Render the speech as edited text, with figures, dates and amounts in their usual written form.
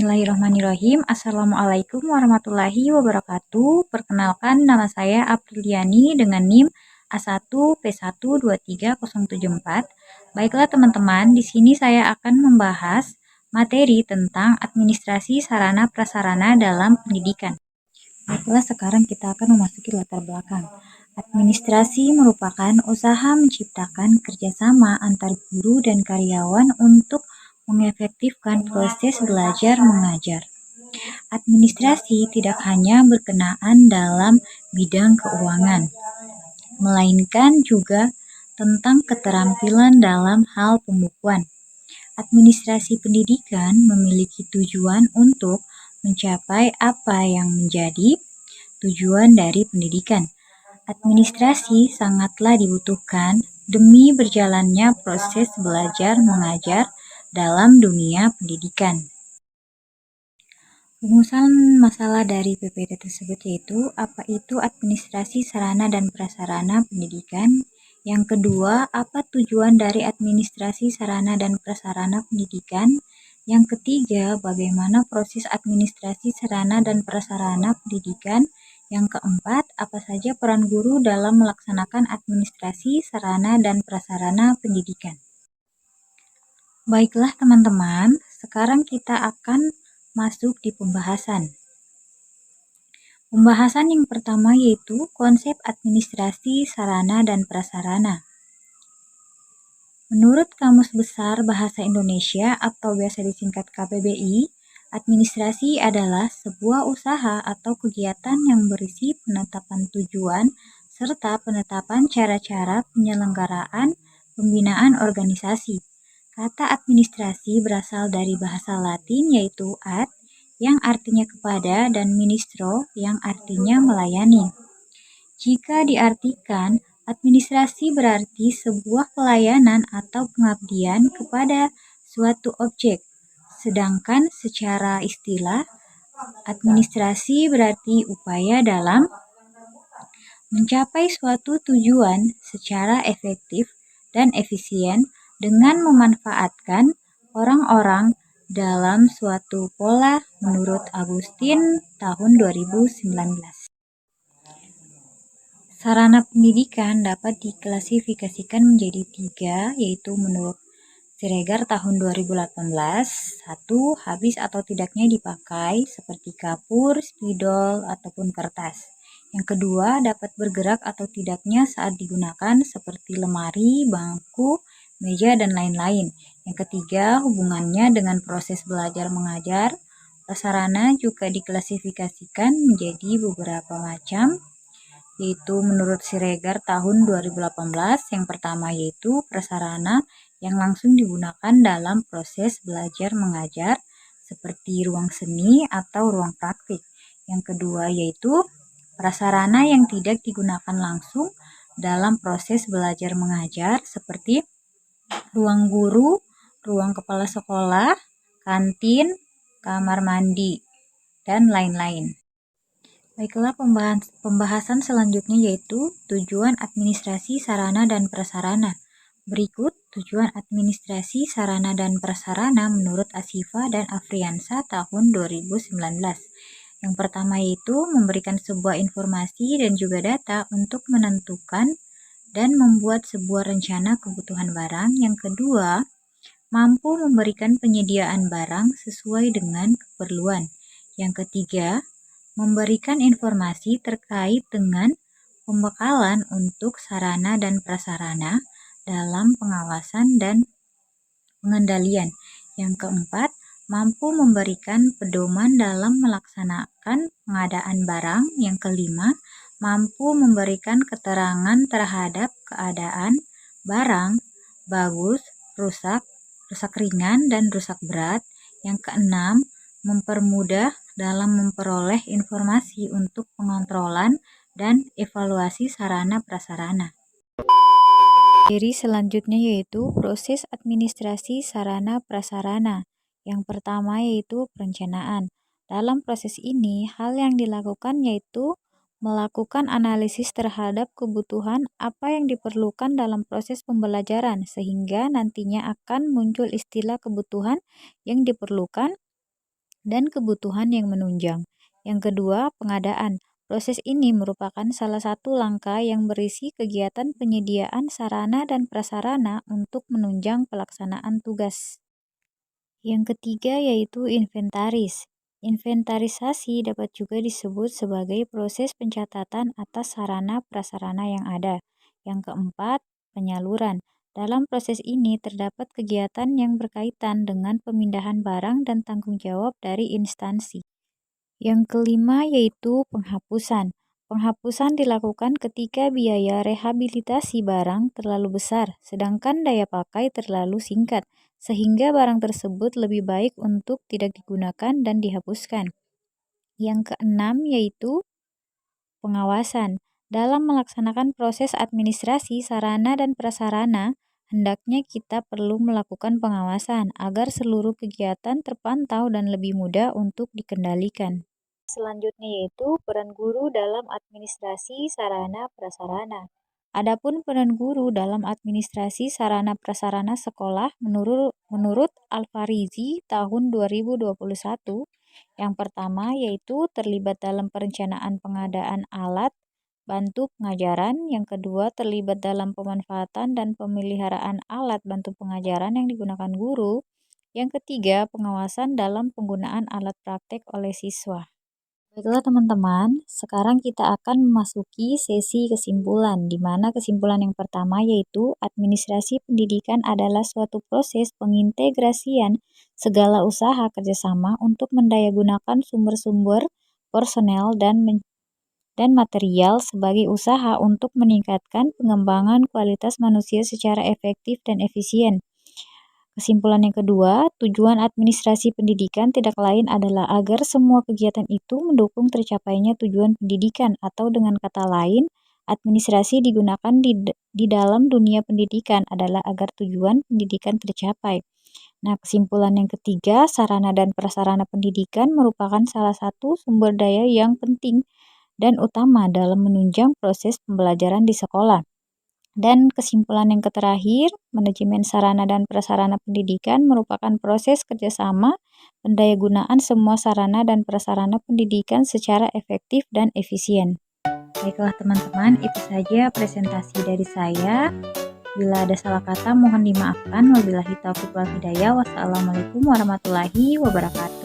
Bismillahirrahmanirrahim. Assalamualaikum warahmatullahi wabarakatuh. Perkenalkan, nama saya Apriliani dengan NIM A1P1230074. Baiklah teman-teman, di sini saya akan membahas materi tentang administrasi sarana prasarana dalam pendidikan. Baiklah, sekarang kita akan memasuki latar belakang. Administrasi merupakan usaha menciptakan kerjasama antar guru dan karyawan untuk mengefektifkan proses belajar mengajar. Administrasi tidak hanya berkenaan dalam bidang keuangan, melainkan juga tentang keterampilan dalam hal pembukuan. Administrasi pendidikan memiliki tujuan untuk mencapai apa yang menjadi tujuan dari pendidikan. Administrasi sangatlah dibutuhkan demi berjalannya proses belajar mengajar dalam dunia pendidikan. Rumusan masalah dari PPT tersebut yaitu apa itu administrasi sarana dan prasarana pendidikan. Yang kedua, apa tujuan dari administrasi sarana dan prasarana pendidikan. Yang ketiga, bagaimana proses administrasi sarana dan prasarana pendidikan. Yang keempat, apa saja peran guru dalam melaksanakan administrasi sarana dan prasarana pendidikan. Baiklah teman-teman, sekarang kita akan masuk di pembahasan. Pembahasan yang pertama yaitu konsep administrasi sarana dan prasarana. Menurut Kamus Besar Bahasa Indonesia atau biasa disingkat KBBI, administrasi adalah sebuah usaha atau kegiatan yang berisi penetapan tujuan serta penetapan cara-cara penyelenggaraan pembinaan organisasi. Kata administrasi berasal dari bahasa Latin yaitu ad, yang artinya kepada, dan ministro, yang artinya melayani. Jika diartikan, administrasi berarti sebuah pelayanan atau pengabdian kepada suatu objek. Sedangkan secara istilah, administrasi berarti upaya dalam mencapai suatu tujuan secara efektif dan efisien dengan memanfaatkan orang-orang dalam suatu pola menurut Agustin tahun 2019. Sarana pendidikan dapat diklasifikasikan menjadi 3, yaitu menurut Siregar tahun 2018, 1. Habis atau tidaknya dipakai seperti kapur, spidol, ataupun kertas. Yang kedua, dapat bergerak atau tidaknya saat digunakan seperti lemari, bangku, meja, dan lain-lain. Yang ketiga, hubungannya dengan proses belajar mengajar. Prasarana juga diklasifikasikan menjadi beberapa macam, yaitu menurut Siregar tahun 2018, yang pertama yaitu prasarana yang langsung digunakan dalam proses belajar mengajar seperti ruang seni atau ruang praktik. Yang kedua yaitu prasarana yang tidak digunakan langsung dalam proses belajar mengajar seperti ruang guru, ruang kepala sekolah, kantin, kamar mandi, dan lain-lain. Baiklah, pembahasan selanjutnya yaitu tujuan administrasi sarana dan prasarana. Berikut tujuan administrasi sarana dan prasarana menurut Asifa dan Afriansa tahun 2019. Yang pertama yaitu memberikan sebuah informasi dan juga data untuk menentukan dan membuat sebuah rencana kebutuhan barang. Yang kedua, mampu memberikan penyediaan barang sesuai dengan keperluan. Yang ketiga, memberikan informasi terkait dengan pembekalan untuk sarana dan prasarana dalam pengawasan dan pengendalian. Yang keempat, mampu memberikan pedoman dalam melaksanakan pengadaan barang. Yang kelima, mampu memberikan keterangan terhadap keadaan barang bagus, rusak, rusak ringan, dan rusak berat. Yang keenam, mempermudah dalam memperoleh informasi untuk pengontrolan dan evaluasi sarana prasarana. Materi selanjutnya yaitu proses administrasi sarana prasarana. Yang pertama yaitu perencanaan. Dalam proses ini, hal yang dilakukan yaitu melakukan analisis terhadap kebutuhan apa yang diperlukan dalam proses pembelajaran, sehingga nantinya akan muncul istilah kebutuhan yang diperlukan dan kebutuhan yang menunjang. Yang kedua, pengadaan. Proses ini merupakan salah satu langkah yang berisi kegiatan penyediaan sarana dan prasarana untuk menunjang pelaksanaan tugas. Yang ketiga yaitu inventaris. Inventarisasi dapat juga disebut sebagai proses pencatatan atas sarana prasarana yang ada. Yang keempat, penyaluran. Dalam proses ini terdapat kegiatan yang berkaitan dengan pemindahan barang dan tanggung jawab dari instansi. Yang kelima yaitu penghapusan. Penghapusan dilakukan ketika biaya rehabilitasi barang terlalu besar, sedangkan daya pakai terlalu singkat, sehingga barang tersebut lebih baik untuk tidak digunakan dan dihapuskan. Yang keenam yaitu pengawasan. Dalam melaksanakan proses administrasi sarana dan prasarana, hendaknya kita perlu melakukan pengawasan agar seluruh kegiatan terpantau dan lebih mudah untuk dikendalikan. Selanjutnya yaitu peran guru dalam administrasi sarana prasarana. Adapun peran guru dalam administrasi sarana prasarana sekolah menurut Al-Farizi tahun 2021, yang pertama yaitu terlibat dalam perencanaan pengadaan alat bantu pengajaran, yang kedua terlibat dalam pemanfaatan dan pemeliharaan alat bantu pengajaran yang digunakan guru, yang ketiga pengawasan dalam penggunaan alat praktek oleh siswa. Baiklah teman-teman, sekarang kita akan memasuki sesi kesimpulan, di mana kesimpulan yang pertama yaitu administrasi pendidikan adalah suatu proses pengintegrasian segala usaha kerjasama untuk mendayagunakan sumber-sumber personel dan material sebagai usaha untuk meningkatkan pengembangan kualitas manusia secara efektif dan efisien. Kesimpulan yang kedua, tujuan administrasi pendidikan tidak lain adalah agar semua kegiatan itu mendukung tercapainya tujuan pendidikan, atau dengan kata lain, administrasi digunakan di dalam dunia pendidikan adalah agar tujuan pendidikan tercapai. Nah, kesimpulan yang ketiga, sarana dan prasarana pendidikan merupakan salah satu sumber daya yang penting dan utama dalam menunjang proses pembelajaran di sekolah. Dan kesimpulan yang terakhir, manajemen sarana dan prasarana pendidikan merupakan proses kerjasama pendayagunaan semua sarana dan prasarana pendidikan secara efektif dan efisien. Baiklah teman-teman, itu saja presentasi dari saya. Bila ada salah kata mohon dimaafkan. Wabillahi taufiq wal hidayah. Wassalamualaikum warahmatullahi wabarakatuh.